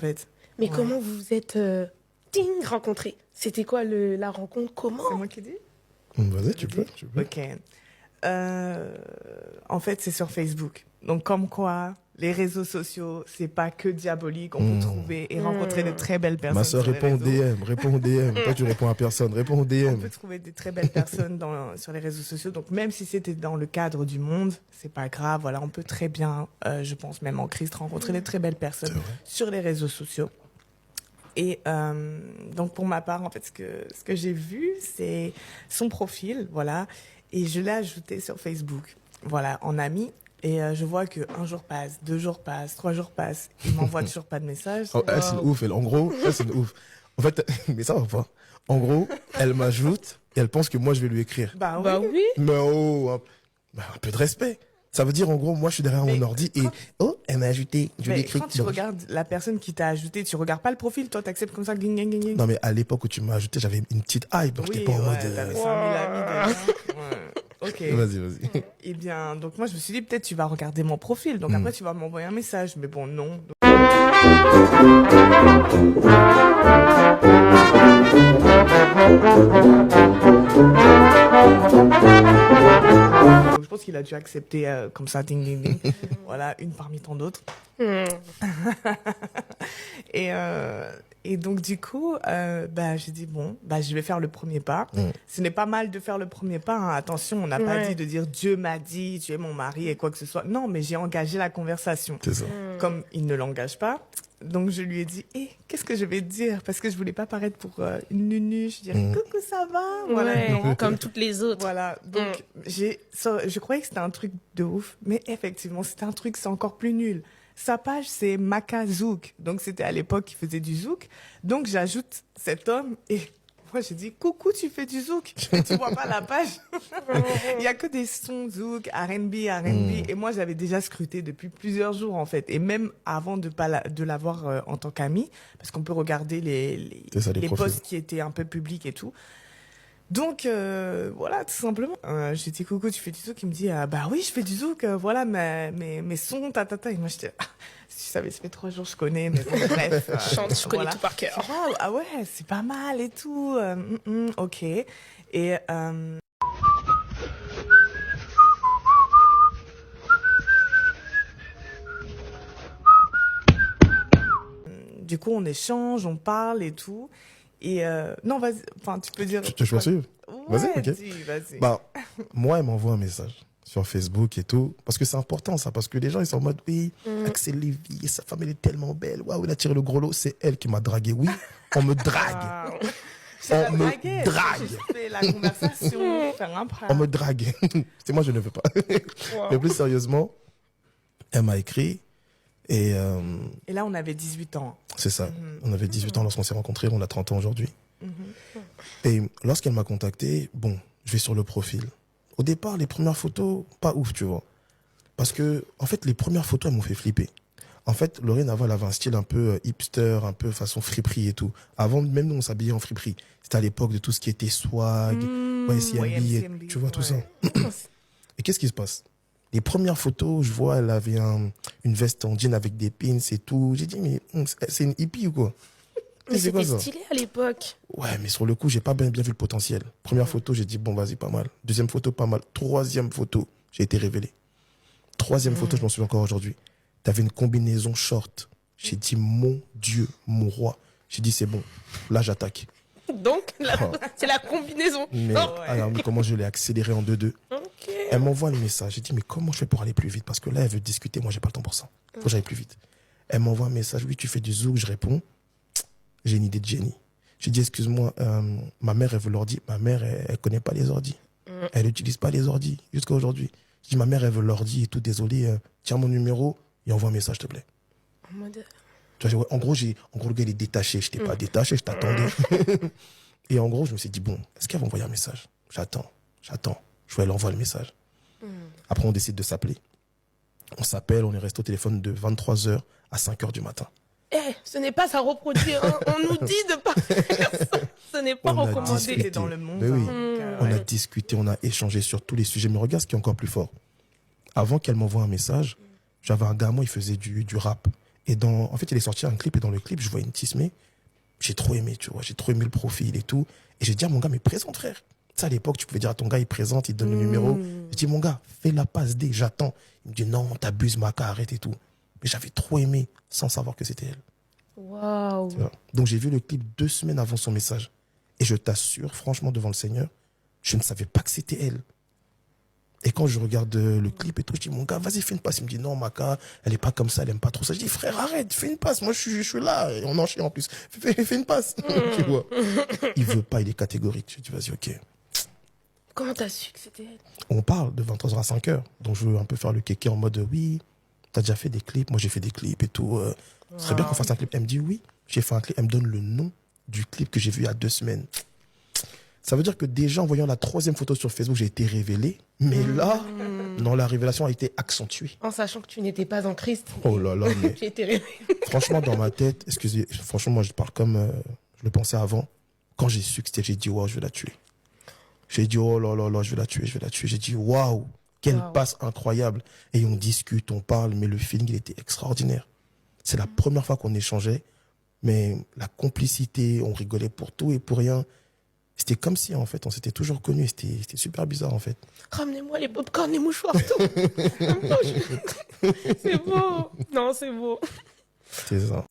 fait. Mais comment vous vous êtes rencontrés? C'était quoi la rencontre? Comment? C'est moi qui dis? Vas-y, tu peux. Ok. En fait, c'est sur Facebook. Donc, comme quoi, les réseaux sociaux, c'est pas que diabolique. On peut trouver et rencontrer de très belles personnes. Ma soeur, réponds au DM. Toi, tu réponds à personne. Réponds au DM. On peut trouver des très belles personnes sur les réseaux sociaux. Donc, même si c'était dans le cadre du monde, c'est pas grave. Voilà, on peut très bien, je pense, même en Christ, rencontrer de très belles personnes sur les réseaux sociaux. Et donc, pour ma part, en fait, ce que j'ai vu, c'est son profil, voilà. Et je l'ai ajouté sur Facebook, voilà, en ami. Et je vois qu'un jour passe, 2 jours passent, 3 jours passent. Il m'envoie toujours pas de message. Oh, elle, c'est une ouf. En gros, elle, c'est une ouf. En fait, mais ça va pas. En gros, elle m'ajoute et elle pense que moi, je vais lui écrire. Bah oui. Mais un peu de respect. Ça veut dire, en gros, moi, je suis derrière mon ordi et elle m'a ajouté. Je lui écris. Quand tu regardes la personne qui t'a ajouté, tu regardes pas le profil, toi, t'acceptes comme ça, ging, ging, ging. Non, mais à l'époque où tu m'as ajouté, j'avais une petite hype. Donc, j'étais pas en mode. T'avais 5000 amis déjà. Ok. Vas-y. Eh bien, donc moi, je me suis dit, peut-être tu vas regarder mon profil. Donc après, tu vas m'envoyer un message. Mais bon, non. Donc, je pense qu'il a dû accepter comme ça, ding, ding, ding. Voilà, une parmi tant d'autres. Et donc, du coup, j'ai dit, bon, je vais faire le premier pas. Ce n'est pas mal de faire le premier pas. Hein. Attention, on n'a pas dit de dire Dieu m'a dit, tu es mon mari et quoi que ce soit. Non, mais j'ai engagé la conversation. C'est ça. Comme il ne l'engage pas. Donc, je lui ai dit, qu'est-ce que je vais te dire? Parce que je voulais pas paraître pour une nunuche. Je dirais, coucou, ça va? Voilà, non. Comme toutes les autres. Voilà. Donc, je croyais que c'était un truc de ouf. Mais effectivement, c'était un truc, c'est encore plus nul. Sa page, c'est Maka Zouk. Donc, c'était à l'époque qu'il faisait du zouk. Donc, j'ajoute cet homme et moi, j'ai dit, coucou, tu fais du zouk. Tu vois pas la page? Il y a que des sons zouk, R&B. Et moi, j'avais déjà scruté depuis plusieurs jours, en fait. Et même avant de l'avoir en tant qu'ami, parce qu'on peut regarder les posts qui étaient un peu publics et tout. Donc, voilà, tout simplement. J'ai dit, coucou, tu fais du zouk? Il me dit, bah oui, je fais du zouk, voilà, mes sons, Et moi, j'étais, si tu savais, ça fait 3 jours, je connais, mais bon, bref. Je connais tout par cœur. Ah ouais, c'est pas mal et tout. Ok. Et, du coup, on échange, on parle et tout. Et non, vas-y, enfin, tu peux dire. Tu veux suivre? Ouais, vas-y, ok. Vas-y. Moi, elle m'envoie un message sur Facebook et tout. Parce que c'est important, ça. Parce que les gens, ils sont en mode, oui, Axel Lévy, sa femme, elle est tellement belle. Waouh, il a tiré le gros lot. C'est elle qui m'a dragué. Oui, on me drague. On me drague. C'est la conversation, faire un prank. On me drague. C'est moi, je ne veux pas. Mais plus sérieusement, elle m'a écrit. Et là, on avait 18 ans. C'est ça. On avait 18 ans lorsqu'on s'est rencontrés. On a 30 ans aujourd'hui. Et lorsqu'elle m'a contacté, bon, je vais sur le profil. Au départ, les premières photos, pas ouf, tu vois. Parce que, en fait, les premières photos, elles m'ont fait flipper. En fait, Lorraine, avant, elle avait un style un peu hipster, un peu façon friperie et tout. Avant, même nous, on s'habillait en friperie. C'était à l'époque de tout ce qui était swag, YCMB, tu vois, tout ça. Et qu'est-ce qui se passe? Les premières photos, je vois, elle avait une veste en jean avec des pins et tout. J'ai dit, mais c'est une hippie ou quoi? Mais c'était stylé à l'époque. Ouais, mais sur le coup, j'ai pas bien vu le potentiel. Première photo, j'ai dit, bon, vas-y, pas mal. Deuxième photo, pas mal. Troisième photo, j'ai été révélé. Troisième photo, je m'en souviens encore aujourd'hui. T'avais une combinaison short. J'ai dit, mon Dieu, mon roi. J'ai dit, c'est bon. Là, j'attaque. Donc, c'est la combinaison. Mais, alors, comment je l'ai accéléré en 2-2. Okay. Elle m'envoie le message. J'ai dit, mais comment je fais pour aller plus vite? Parce que là, elle veut discuter. Moi, j'ai pas le temps pour ça. Faut que j'aille plus vite. Elle m'envoie un message. Oui, tu fais du zouk. Je réponds. J'ai une idée de génie. J'ai dit, excuse-moi, ma mère, elle veut l'ordi. Ma mère, elle connaît pas les ordis. Elle n'utilise pas les ordis jusqu'à aujourd'hui. Je dis, ma mère, elle veut l'ordi et tout. Désolé, tiens mon numéro et envoie un message, s'il te plaît. En mode... Tu vois, en gros, le gars, il est détaché. Je n'étais pas détaché, je t'attendais. Et en gros, je me suis dit, bon, est-ce qu'elle va envoyer un message? J'attends. Je vois, elle envoie le message. Après, on décide de s'appeler. On s'appelle, on est resté au téléphone de 23h à 5h du matin. Ce n'est pas à reproduire. On nous dit de pas faire ça. Ce n'est pas recommandé dans le monde. Oui. On a discuté, on a échangé sur tous les sujets. Mais regarde ce qui est encore plus fort. Avant qu'elle m'envoie un message, j'avais un gamin, il faisait du rap. Et en fait, il est sorti un clip et dans le clip, je vois une Tismé. J'ai trop aimé, tu vois. J'ai trop aimé le profil et tout. Et j'ai dit à mon gars, mais présente, frère. Tu sais, à l'époque, tu pouvais dire à ton gars, il présente, il te donne le numéro. J'ai dit, mon gars, fais la passe D, j'attends. Il me dit, non, t'abuses, Maka, arrête et tout. Mais j'avais trop aimé sans savoir que c'était elle. Waouh. Tu vois. Donc, j'ai vu le clip 2 semaines avant son message. Et je t'assure, franchement, devant le Seigneur, je ne savais pas que c'était elle. Et quand je regarde le clip et tout, je dis, mon gars, vas-y, fais une passe. Il me dit, non, Maka, elle est pas comme ça, elle aime pas trop ça. Je dis, frère, arrête, fais une passe. Moi, je suis là. Et on enchaîne en plus. Fais une passe. Tu vois. Il veut pas, il est catégorique. Je dis, vas-y, ok. Comment t'as su que c'était elle? On parle de 23h à 5h. Donc, je veux un peu faire le kéké en mode, oui, t'as déjà fait des clips. Moi, j'ai fait des clips et tout. Ce serait bien qu'on fasse un clip. Elle me dit, oui, j'ai fait un clip. Elle me donne le nom du clip que j'ai vu il y a 2 semaines. Ça veut dire que déjà, en voyant la 3e photo sur Facebook, j'ai été révélé. Mais là, non, la révélation a été accentuée. En sachant que tu n'étais pas en Christ. Oh là là, mais Tu étais révélé. franchement, dans ma tête, excusez, franchement, moi, je parle comme je le pensais avant. Quand j'ai su que c'était, j'ai dit, waouh, je vais la tuer. J'ai dit, oh là là là, je vais la tuer, je vais la tuer. J'ai dit, waouh, quelle passe incroyable. Et on discute, on parle, mais le feeling, il était extraordinaire. C'est la première fois qu'on échangeait, mais la complicité, on rigolait pour tout et pour rien. C'était comme si, en fait, on s'était toujours connus. C'était super bizarre, en fait. Ramenez-moi les pop-corn, les mouchoirs, tout. C'est beau. Non, c'est beau. C'est ça.